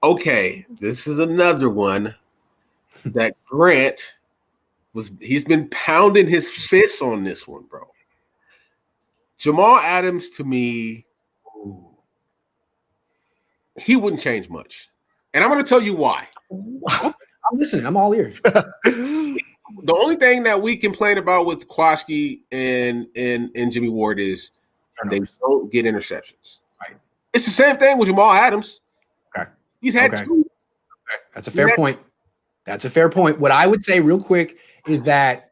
Okay, this is another one that Grant he's been pounding his fist on this one, bro. Jamal Adams, to me, he wouldn't change much. And I'm going to tell you why. I'm listening. I'm all ears. The only thing that we complain about with Kwaski and Jimmy Ward is they don't get interceptions. Right. It's the same thing with Jamal Adams. Okay. He's had two. Okay. That's a fair point. That's a fair point. What I would say real quick is that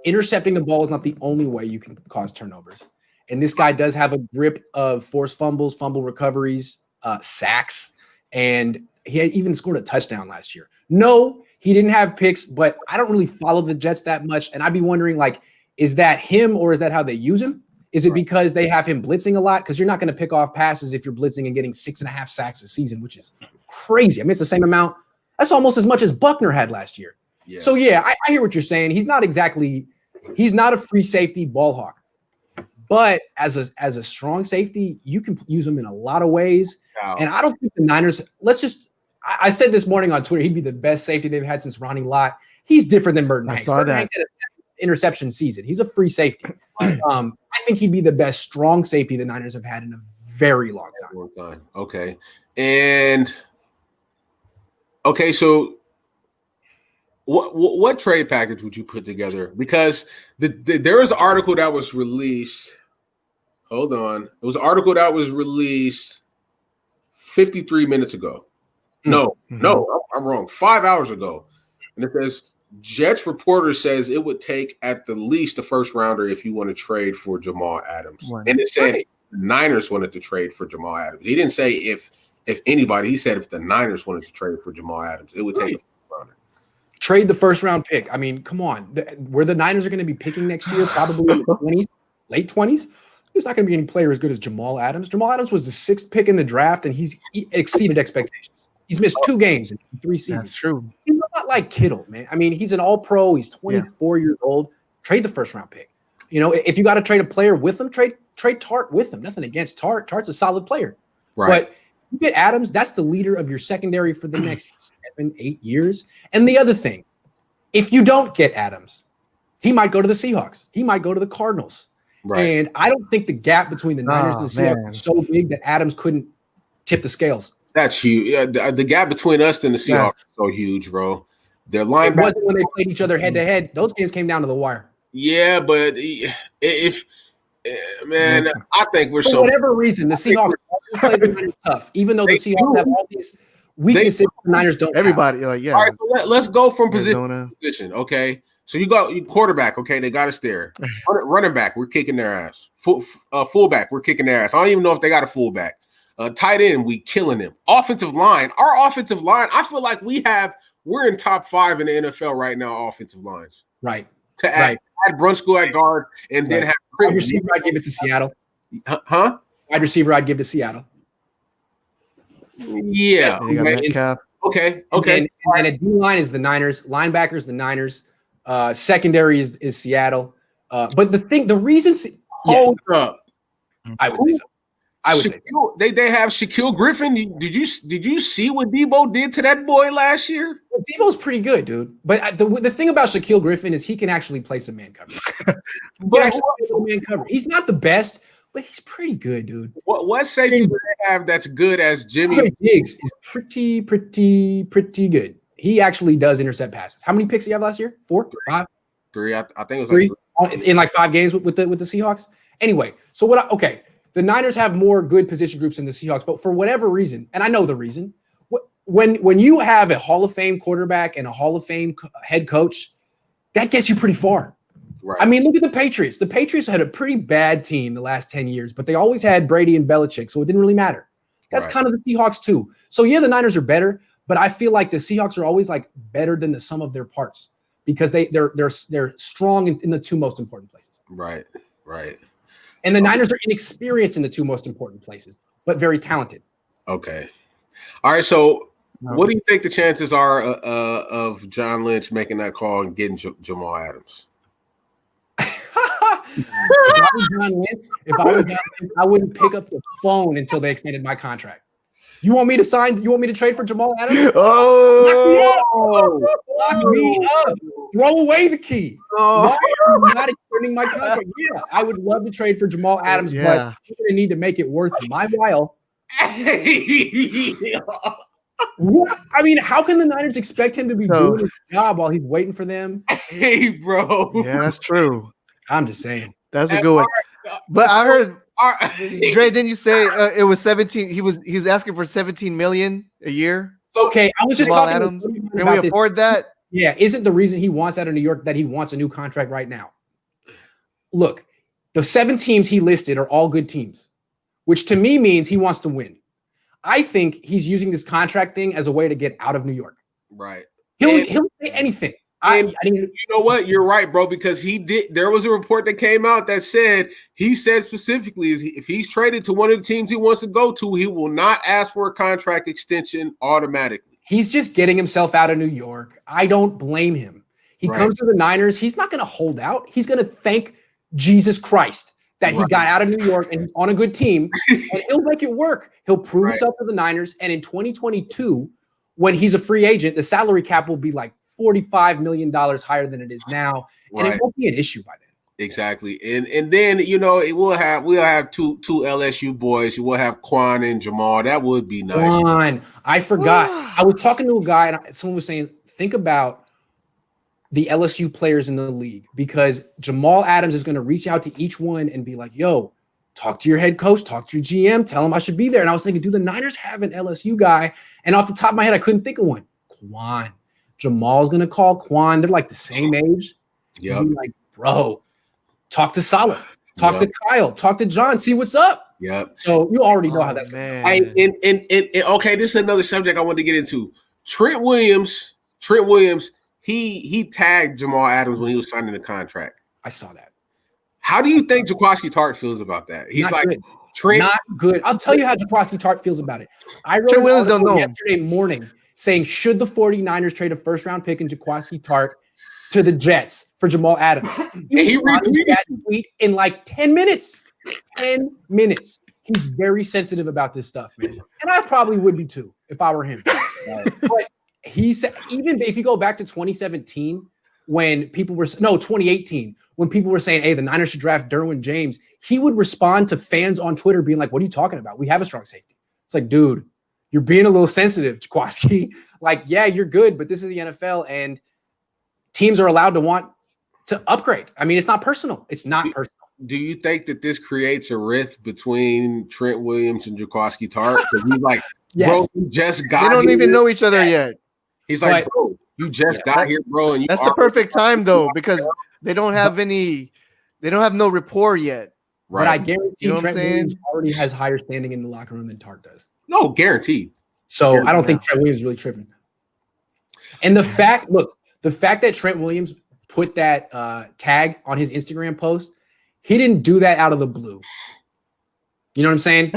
intercepting the ball is not the only way you can cause turnovers. And this guy does have a grip of forced fumbles, fumble recoveries, sacks, and he had even scored a touchdown last year. No, he didn't have picks, but I don't really follow the Jets that much. And I'd be wondering, like, is that him or is that how they use him? Is it because they have him blitzing a lot? Because you're not going to pick off passes if you're blitzing and getting 6.5 sacks a season, which is crazy. I mean, it's the same amount. That's almost as much as Buckner had last year. Yeah. So, yeah, I hear what you're saying. He's not a free safety ball hawk. But as a strong safety, you can use him in a lot of ways. Wow. And I don't think the Niners – I said this morning on Twitter, he'd be the best safety they've had since Ronnie Lott. He's different than Burton Hanks. Burton Hanks had an interception season. He's a free safety. I think he'd be the best strong safety the Niners have had in a very long time. Okay. And okay, so what trade package would you put together? Because there was an article that was released. Hold on. It was an article that was released 53 minutes ago. No, I'm wrong. 5 hours ago. And it says, Jets reporter says it would take at the least a first rounder if you want to trade for Jamal Adams. Right. And it said the Niners wanted to trade for Jamal Adams. He didn't say if anybody. He said if the Niners wanted to trade for Jamal Adams, it would take a first rounder. Trade the first round pick. I mean, come on. Where the Niners are going to be picking next year, probably in the 20s, late 20s. There's not going to be any player as good as Jamal Adams. Jamal Adams was the 6th pick in the draft, and he exceeded expectations. He's missed 2 games in 3 seasons. That's true. He's not like Kittle, man. I mean, he's an all-pro. He's 24 years old. Trade the first-round pick. You know, if you got to trade a player with him, trade Tart with him. Nothing against Tart. Tart's a solid player. Right. But you get Adams, that's the leader of your secondary for the next 7-8 years. And the other thing, if you don't get Adams, he might go to the Seahawks. He might go to the Cardinals. Right. And I don't think the gap between the Niners and the Seahawks is so big that Adams couldn't tip the scales. That's huge. Yeah, the gap between us and the Seahawks is so huge, bro. Their linebacker. It wasn't when they played each other head to head. Those games came down to the wire. Yeah, but if I think we're for whatever reason, the Seahawks play the Niners tough, even though the Seahawks have all these weaknesses. The Niners don't. Everybody, like, yeah. All right, so let's go from position to position. Okay, so you got quarterback. Okay, they got us there. Running back, we're kicking their ass. Fullback, we're kicking their ass. I don't even know if they got a fullback. Tight end, we killing them. Offensive line, our offensive line. I feel like we're in top 5 in the NFL right now. Offensive lines, right? To add Brunskill at guard, and then have wide receiver. I'd give it to Seattle. Huh? Wide receiver, I'd give to Seattle. Yeah. Okay. And a D line is the Niners. Linebackers, the Niners. Secondary is Seattle. But the reason. Hold up. I would say so. I would say they have Shaquille Griffin. Did you see what Debo did to that boy last year? Well, Debo's pretty good, dude. But the thing about Shaquille Griffin is he can actually play some man coverage. He's not the best, but he's pretty good, dude. What safety do they have that's good as Jimmy? Diggs is pretty good. He actually does intercept passes. How many picks did he have last year? 4, 5, 3. I think it was 3 in like 5 games with the Seahawks. Anyway, so the Niners have more good position groups than the Seahawks, but for whatever reason, and I know the reason, when you have a Hall of Fame quarterback and a Hall of Fame head coach, that gets you pretty far. Right. I mean, look at the Patriots. The Patriots had a pretty bad team the last 10 years, but they always had Brady and Belichick, so it didn't really matter. That's kind of the Seahawks too. So yeah, the Niners are better, but I feel like the Seahawks are always like better than the sum of their parts because they're strong in the 2 most important places. Right. And the Niners are inexperienced in the 2 most important places, but very talented. Okay. All right. So what do you think the chances are of John Lynch making that call and getting Jamal Adams? If I was John Lynch, I wouldn't pick up the phone until they extended my contract. You want me to sign? You want me to trade for Jamal Adams? Oh, Lock me up. Throw away the key. Why are you not extending my contract? Yeah, I would love to trade for Jamal Adams, but you're going to need to make it worth my while. What? I mean, how can the Niners expect him to be doing his job while he's waiting for them? Hey, bro. Yeah, that's true. I'm just saying. That's a good one. But I heard, Dre, didn't you say it was 17? He's asking for 17 million a year. Okay, I was just talking Adams. Can we afford that? Yeah, isn't the reason he wants out of New York that he wants a new contract right now? Look, the 7 teams he listed are all good teams, which to me means he wants to win. I think he's using this contract thing as a way to get out of New York. Right. He'll say anything. You know what? You're right, bro, because he did. There was a report that came out that said he said specifically if he's traded to one of the teams he wants to go to, he will not ask for a contract extension automatically. He's just getting himself out of New York. I don't blame him. He comes to the Niners. He's not going to hold out. He's going to thank Jesus Christ that he got out of New York and he's on a good team, and he'll make it work. He'll prove himself to the Niners. And in 2022, when he's a free agent, the salary cap will be like $45 million higher than it is now, and it won't be an issue by then. Exactly, and then we'll have two LSU boys. We'll have Quan and Jamal. That would be nice. Quan, I forgot. I was talking to a guy, and someone was saying, think about the LSU players in the league, because Jamal Adams is going to reach out to each one and be like, "Yo, talk to your head coach, talk to your GM, tell him I should be there." And I was thinking, do the Niners have an LSU guy? And off the top of my head, I couldn't think of one. Quan. Jamal's going to call Quan. They're like the same age. Yeah. Like, bro, talk to Salah. Talk to Kyle. Talk to John. See what's up. Yep. So you already know how that's going. Okay, this is another subject I wanted to get into. Trent Williams, he tagged Jamal Adams when he was signing the contract. I saw that. How do you think Jaquaski Tart feels about that? He's not like good. Trent. Not good. I'll tell you how Jaquaski Tart feels about it. I wrote an article yesterday morning saying, should the 49ers trade a first-round pick in Jaquaski Tart to the Jets for Jamal Adams? He retweeted that tweet in like 10 minutes. 10 minutes. He's very sensitive about this stuff, man. And I probably would be too if I were him. But he said, even if you go back to 2017, when people were 2018, when people were saying, hey, the Niners should draft Derwin James, he would respond to fans on Twitter being like, what are you talking about? We have a strong safety. It's like, dude, you're being a little sensitive, Jaquaski. Like, yeah, you're good, but this is the NFL, and teams are allowed to want to upgrade. I mean, it's not personal. It's not personal. Do you think that this creates a rift between Trent Williams and Jaquaski Tart? Because he's like, bro, you just got here. They don't even know each other yet. He's like, bro, you just got here, bro. And that's the perfect time, though, because they don't have no rapport yet. Right. But I guarantee Trent Williams already has higher standing in the locker room than Tart does. No, guaranteed. So I don't think Trent Williams is really tripping. And the fact that Trent Williams put that tag on his Instagram post, he didn't do that out of the blue. You know what I'm saying?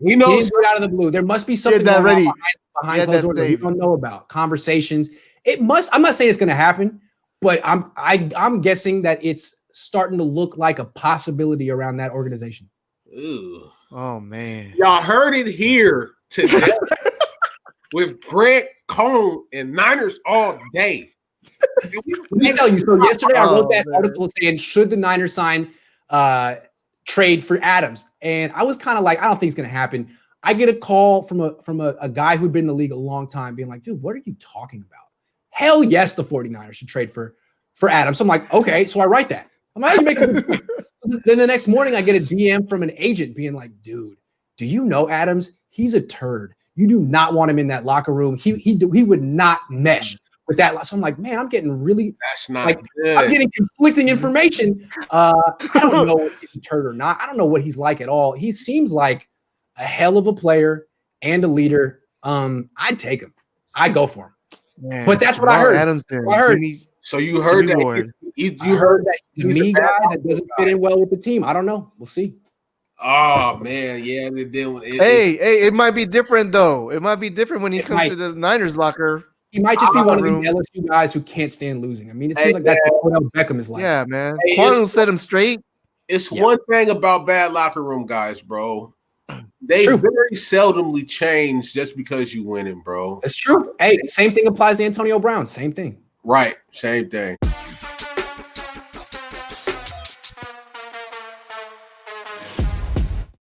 He didn't do it out of the blue. There must be something going on behind closed doors that we don't know about. Conversations. It must. I'm not saying it's going to happen, but I'm guessing that it's starting to look like a possibility around that organization. Ooh. Oh man, y'all heard it here today with Grant Cohn and Niners all day. Let me tell you. So yesterday I wrote that article saying, should the Niners sign trade for Adams? And I was kind of like, I don't think it's going to happen. I get a call from a guy who'd been in the league a long time being like, dude, what are you talking about? Hell yes, the 49ers should trade for Adams. So I'm like, okay. So I write that. I'm like, you make a good point. Then the next morning I get a DM from an agent being like, dude, do you know Adams? He's a turd. You do not want him in that locker room. He would not mesh with that. So I'm like, man, I'm getting really good. I'm getting conflicting information. I don't know if he's a turd or not. I don't know what he's like at all. He seems like a hell of a player and a leader. I'd take him. I'd go for him. Man, but that's what I heard. Adams there. I heard. So you heard that you heard that he's a me guy that doesn't fit in well with the team. I don't know. We'll see. Oh man, yeah. It might be different though. It might be different when he comes to the Niners locker. He might just be one of these LSU guys who can't stand losing. I mean, it seems like that's what Odell Beckham is like. Yeah, man. Quan will set him straight. It's one thing about bad locker room guys, bro. They very seldomly change just because you winning, bro. It's true. Hey, same thing applies to Antonio Brown. Same thing. Right. Same thing.